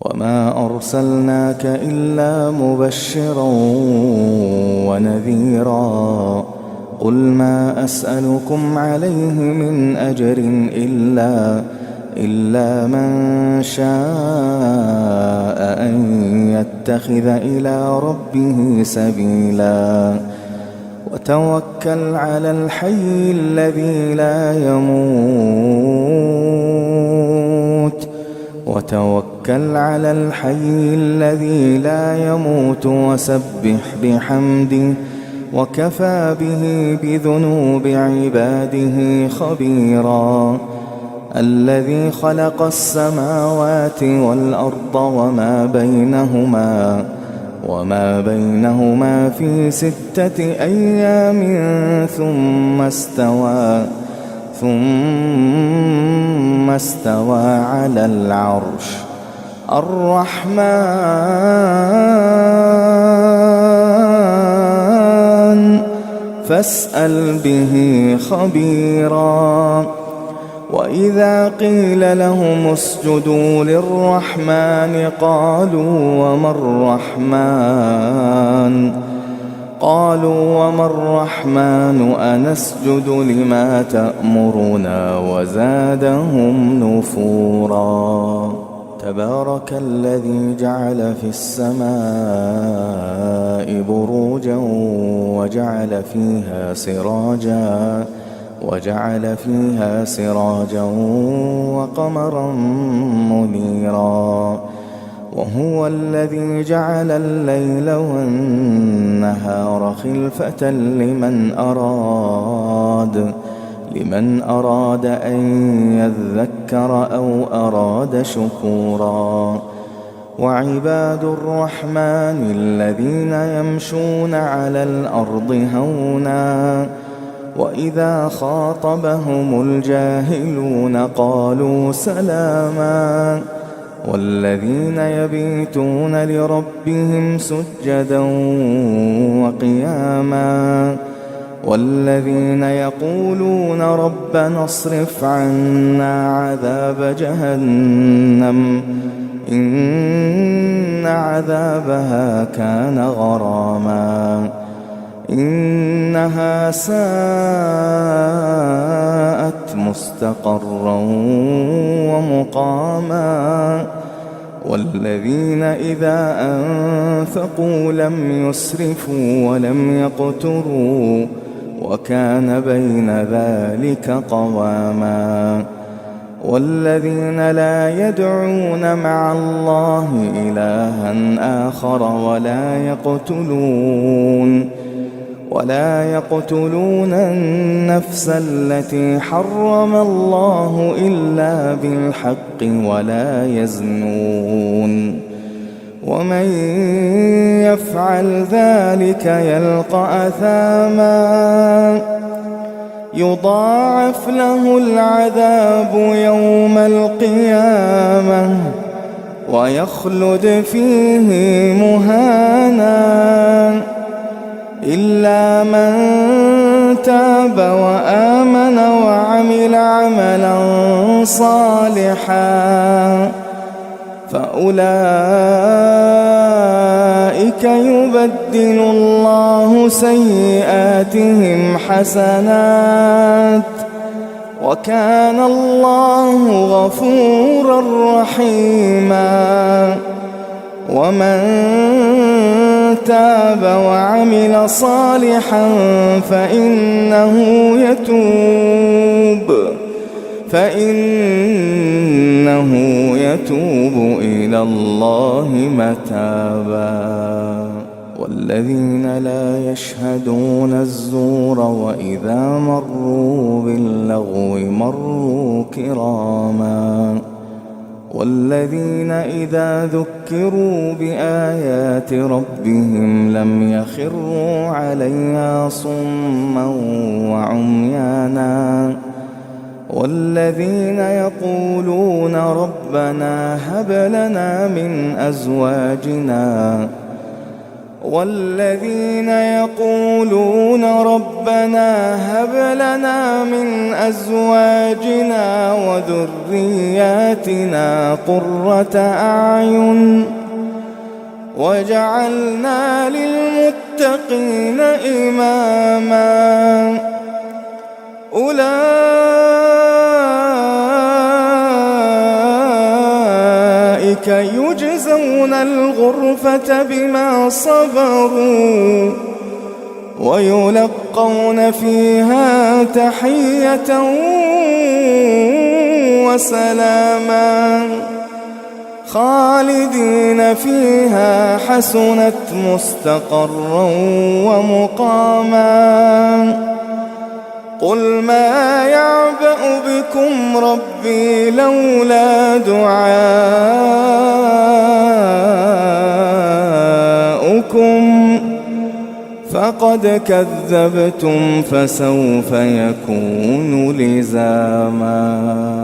وما أرسلناك إلا مبشرا ونذيرا. قل ما أسألكم عليه من أجر إلا من شاء أن يتخذ إلى ربه سبيلا. وتوكل على الحي الذي لا يموت وسبح بحمده وكفى به بذنوب عباده خبيرا. الذي خلق السماوات والأرض وما بينهما في 6 أيام ثم استوى على العرش. الرحمن فاسأل به خبيرا. وإذا قيل لهم اسجدوا للرحمن قالوا وما الرحمن أنسجد لما تأمرنا وزادهم نفورا. تبارك الذي جعل في السماء بروجا وجعل فيها سراجا وقمرا منيرا. وهو الذي جعل الليل والنهار خلفة لمن أراد أن يذكر أو أراد شكورا. وعباد الرحمن الذين يمشون على الأرض هونا وإذا خاطبهم الجاهلون قالوا سلاما. والذين يبيتون لربهم سجدا وقياما. والذين يقولون ربنا اصرف عنا عذاب جهنم إن عذابها كان غراما إنها ساءت مستقرا ومقاما. والذين إذا أنفقوا لم يسرفوا ولم يقتروا وكان بين ذلك قواما. والذين لا يدعون مع الله إلها آخر ولا يقتلون النفس التي حرم الله إلا بالحق ولا يزنون. ومن يفعل ذلك يلقى أثاما يضاعف له العذاب يوم القيامة ويخلد فيه مهانا إلا من تاب وآمن وعمل عملا صالحا فأولئك يبدل الله سيئاتهم حسنات وكان الله غفورا رحيما. ومن تاب وعمل صالحا فإنه يتوب إلى الله متابا. والذين لا يشهدون الزور وإذا مروا باللغو مروا كراما. والذين إذا ذكروا بآيات ربهم لم يخروا عليها صما وعميانا. والذين يقولون ربنا هب لنا من أزواجنا والذين يقولون ربنا هب لنا من أزواجنا وذرياتنا قرة أعين وجعلنا للمتقين إماما أولئك يجزون الغرفة بما صبروا ويلقون فيها تحية وسلاما خالدين فيها حسنت مستقرا ومقاما قل ما يعبأ بكم ربي لولا دعاؤكم فقد كذبتم فسوف يكون لزاما.